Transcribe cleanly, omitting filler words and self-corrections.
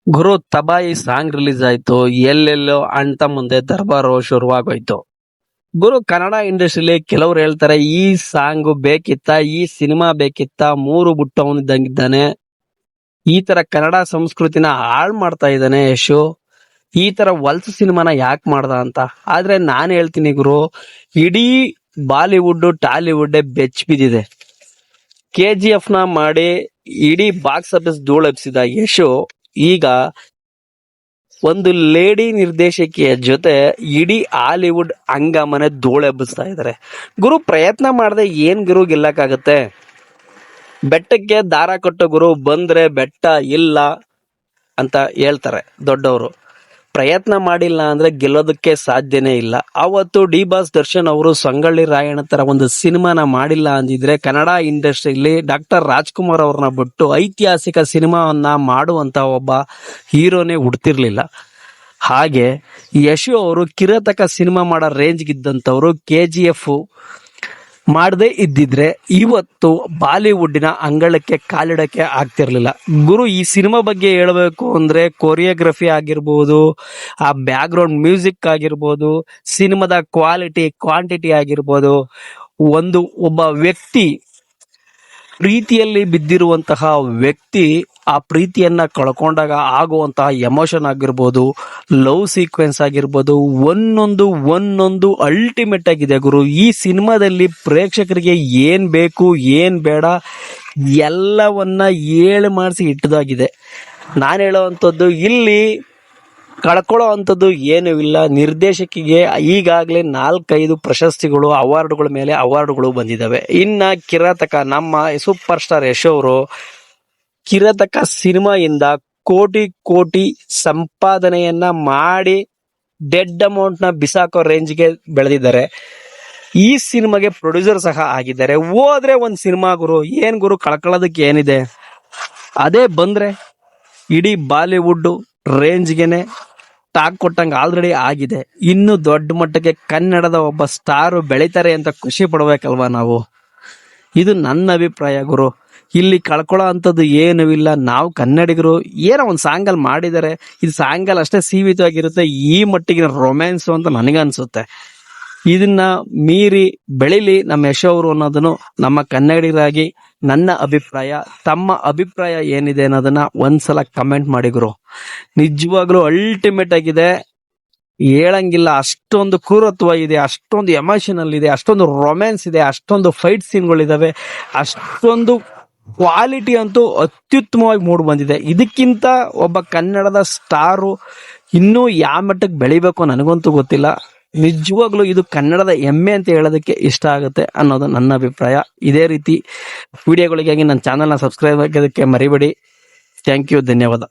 ಗುರು ತಬಾಯಿ song release ಆಯ್ತು. ಎಲ್ಲೆಲ್ಲೋ ಅಣ್ಣ ಮುಂದೆ ದರ್ಬಾರು ಶುರುವಾಗೋಯ್ತು. ಗುರು ಕನ್ನಡ ಇಂಡಸ್ಟ್ರಿಲಿ ಕೆಲವ್ರು ಹೇಳ್ತಾರೆ ಈ ಸಾಂಗ್ ಬೇಕಿತ್ತ, ಈ ಸಿನಿಮಾ ಬೇಕಿತ್ತ, ಮೂರು ಬುಟ್ಟವನಿದ್ದಂಗಿದ್ದಾನೆ, ಈ ತರ ಕನ್ನಡ ಸಂಸ್ಕೃತಿನ ಹಾಳ್ ಮಾಡ್ತಾ ಇದ್ದಾನೆ ಯಶು, ಈ ತರ ವಲ್ಸ್ ಸಿನಿಮಾನ ಯಾಕೆ ಮಾಡ್ದ ಅಂತ. ಆದ್ರೆ ನಾನ್ ಹೇಳ್ತೀನಿ ಗುರು, ಇಡೀ ಬಾಲಿವುಡ್ ಟಾಲಿವುಡ್ ಬೆಚ್ಚ ಬಿದ್ದಿದೆ. KGF ನ ಮಾಡಿ ಇಡೀ ಬಾಕ್ಸ್ ಆಫೀಸ್ ಧೂಳೆಬ್ಸಿದ ಯಶು ಈಗ ಒಂದು ಲೇಡಿ ನಿರ್ದೇಶಕಿಯ ಜೊತೆ ಇಡೀ ಹಾಲಿವುಡ್ ಹಂಗಾಮನೆ ಧೂಳೆಬ್ಬಿಸ್ತಾ ಇದಾರೆ. ಗುರು ಪ್ರಯತ್ನ ಮಾಡದೆ ಏನ್ ಗುರು ಗೆಲ್ಲಕ್ಕಾಗತ್ತೆ? ಬೆಟ್ಟಕ್ಕೆ ದಾರ ಕಟ್ಟೋ ಗುರು, ಬಂದ್ರೆ ಬೆಟ್ಟ ಇಲ್ಲ ಅಂತ ಹೇಳ್ತಾರೆ ದೊಡ್ಡವರು. ಪ್ರಯತ್ನ ಮಾಡಿಲ್ಲ ಅಂದ್ರೆ ಗೆಲ್ಲೋದಕ್ಕೆ ಸಾಧ್ಯನೇ ಇಲ್ಲ. ಅವತ್ತು ಡಿ ಬಾಸ್ ದರ್ಶನ್ ಅವರು ಸಂಗೊಳ್ಳಿ ರಾಯಣ್ಣ ತರ ಒಂದು ಸಿನಿಮಾನ ಮಾಡಿಲ್ಲ ಅಂದಿದ್ರೆ ಕನ್ನಡ ಇಂಡಸ್ಟ್ರಿಯಲ್ಲಿ ಡಾಕ್ಟರ್ ರಾಜ್ಕುಮಾರ್ ಅವ್ರನ್ನ ಬಿಟ್ಟು ಐತಿಹಾಸಿಕ ಸಿನಿಮಾವನ್ನ ಮಾಡುವಂತ ಒಬ್ಬ ಹೀರೋನೇ ಹುಡ್ತಿರ್ಲಿಲ್ಲ. ಹಾಗೆ ಯಶು ಅವರು ಕಿರಾತಕ ಸಿನಿಮಾ ಮಾಡೋ ರೇಂಜ್ಗಿದ್ದಂಥವ್ರು KGF ಮಾಡದೇ ಇದ್ದಿದ್ರೆ ಇವತ್ತು ಬಾಲಿವುಡ್ಡಿನ ಅಂಗಳಕ್ಕೆ ಕಾಲಿಡಕ್ಕೆ ಆಗ್ತಿರ್ಲಿಲ್ಲ. ಗುರು ಈ ಸಿನಿಮಾ ಬಗ್ಗೆ ಹೇಳಬೇಕು ಅಂದ್ರೆ ಕೊರಿಯೋಗ್ರಫಿ ಆಗಿರ್ಬೋದು, ಆ ಬ್ಯಾಕ್ ಗ್ರೌಂಡ್ ಮ್ಯೂಸಿಕ್ ಆಗಿರ್ಬೋದು, ಸಿನಿಮಾದ ಕ್ವಾಲಿಟಿ ಕ್ವಾಂಟಿಟಿ ಆಗಿರ್ಬೋದು, ಒಬ್ಬ ವ್ಯಕ್ತಿ ಪ್ರೀತಿಯಲ್ಲಿ ಬಿದ್ದಿರುವಂತಹ ವ್ಯಕ್ತಿ ಆ ಪ್ರೀತಿಯನ್ನ ಕಳ್ಕೊಂಡಾಗ ಆಗುವಂತಹ ಎಮೋಷನ್ ಆಗಿರ್ಬೋದು, ಲವ್ ಸೀಕ್ವೆನ್ಸ್ ಆಗಿರ್ಬೋದು, ಒಂದೊಂದು ಅಲ್ಟಿಮೇಟ್ ಆಗಿದೆ ಗುರು. ಈ ಸಿನಿಮಾದಲ್ಲಿ ಪ್ರೇಕ್ಷಕರಿಗೆ ಏನ್ ಬೇಕು ಏನ್ ಬೇಡ ಎಲ್ಲವನ್ನ ಹೇಳಿ ಮಾಡಿಸಿ ಇಟ್ಟದಾಗಿದೆ. ನಾನು ಹೇಳೋವಂಥದ್ದು ಇಲ್ಲಿ ಕಳ್ಕೊಳ್ಳೋ ಅಂಥದ್ದು ಏನೂ ಇಲ್ಲ. ನಿರ್ದೇಶಕಿಗೆ ಈಗಾಗಲೇ 4-5 ಪ್ರಶಸ್ತಿಗಳು, ಅವಾರ್ಡ್ಗಳ ಮೇಲೆ ಅವಾರ್ಡ್ಗಳು ಬಂದಿದ್ದಾವೆ. ಇನ್ನ ಕಿರಾತಕ, ನಮ್ಮ ಸೂಪರ್ ಸ್ಟಾರ್ ಯಶ್ ಅವರು ಕಿರಾತಕ ಸಿನಿಮಾಯಿಂದ ಕೋಟಿ ಸಂಪಾದನೆಯನ್ನ ಮಾಡಿ ಡೆಡ್ ಅಮೌಂಟ್ ನ ಬಿಸಾಕೋ ರೇಂಜ್ಗೆ ಬೆಳೆದಿದ್ದಾರೆ. ಈ ಸಿನಿಮಾಗೆ ಪ್ರೊಡ್ಯೂಸರ್ ಸಹ ಆಗಿದ್ದಾರೆ. ಹೋದ್ರೆ ಒಂದ್ ಸಿನಿಮಾ ಗುರು, ಏನ್ ಗುರು ಕಳ್ಕೊಳ್ಳೋದಕ್ಕೆ ಏನಿದೆ? ಅದೇ ಬಂದ್ರೆ ಇಡೀ ಬಾಲಿವುಡ್ ರೇಂಜ್ಗೆನೆ ಟಾಕ್ ಕೊಟ್ಟಂಗೆ ಆಲ್ರೆಡಿ ಆಗಿದೆ. ಇನ್ನು ದೊಡ್ಡ ಮಟ್ಟಕ್ಕೆ ಕನ್ನಡದ ಒಬ್ಬ ಸ್ಟಾರು ಬೆಳಿತಾರೆ ಅಂತ ಖುಷಿ ಪಡ್ಬೇಕಲ್ವಾ ನಾವು? ಇದು ನನ್ನ ಅಭಿಪ್ರಾಯ ಗುರು. ಇಲ್ಲಿ ಕಳ್ಕೊಳ್ಳೋ ಅಂಥದ್ದು ಏನೂ ಇಲ್ಲ. ನಾವು ಕನ್ನಡಿಗರು ಏನೋ ಒಂದು ಸಾಂಗಲ್ಲಿ ಮಾಡಿದ್ದಾರೆ, ಇದು ಸಾಂಗಲ್ಲಿ ಅಷ್ಟೇ ಸೀಮಿತವಾಗಿರುತ್ತೆ. ಈ ಮಟ್ಟಿಗಿನ ರೊಮ್ಯಾನ್ಸು ಅಂತ ನನಗನ್ಸುತ್ತೆ. ಇದನ್ನ ಮೀರಿ ಬೆಳಿಲಿ ನಮ್ಮ ಯಶ್ ಅವರು ಅನ್ನೋದನ್ನು ನಮ್ಮ ಕನ್ನಡಿಗರಾಗಿ ನನ್ನ ಅಭಿಪ್ರಾಯ. ತಮ್ಮ ಅಭಿಪ್ರಾಯ ಏನಿದೆ ಅನ್ನೋದನ್ನ ಒಂದ್ಸಲ ಕಮೆಂಟ್ ಮಾಡಿ ಗುರು. ನಿಜವಾಗ್ಲೂ ಅಲ್ಟಿಮೇಟ್ ಆಗಿದೆ, ಹೇಳಂಗಿಲ್ಲ. ಅಷ್ಟೊಂದು ಕ್ರೂರತ್ವ ಇದೆ, ಅಷ್ಟೊಂದು ಎಮೋಷನಲ್ ಇದೆ, ಅಷ್ಟೊಂದು ರೊಮ್ಯಾನ್ಸ್ ಇದೆ, ಅಷ್ಟೊಂದು ಫೈಟ್ ಸೀನ್ಗಳಿದಾವೆ, ಅಷ್ಟೊಂದು ಕ್ವಾಲಿಟಿ ಅಂತೂ ಅತ್ಯುತ್ತಮವಾಗಿ ಮೂಡ್ ಬಂದಿದೆ. ಇದಕ್ಕಿಂತ ಒಬ್ಬ ಕನ್ನಡದ ಸ್ಟಾರು ಇನ್ನೂ ಯಾವ ಮಟ್ಟಕ್ಕೆ ಬೆಳಿಬೇಕು ನನಗಂತೂ ಗೊತ್ತಿಲ್ಲ. ನಿಜವಾಗ್ಲೂ ಇದು ಕನ್ನಡದ ಹೆಮ್ಮೆ ಅಂತ ಹೇಳೋದಕ್ಕೆ ಇಷ್ಟ ಆಗುತ್ತೆ ಅನ್ನೋದು ನನ್ನ ಅಭಿಪ್ರಾಯ. ಇದೇ ರೀತಿ ವಿಡಿಯೋಗಳಿಗಾಗಿ ನನ್ನ ಚಾನಲ್ನ ಸಬ್ಸ್ಕ್ರೈಬ್ ಆಗೋದಕ್ಕೆ ಮರಿಬೇಡಿ. ಥ್ಯಾಂಕ್ ಯು, ಧನ್ಯವಾದ.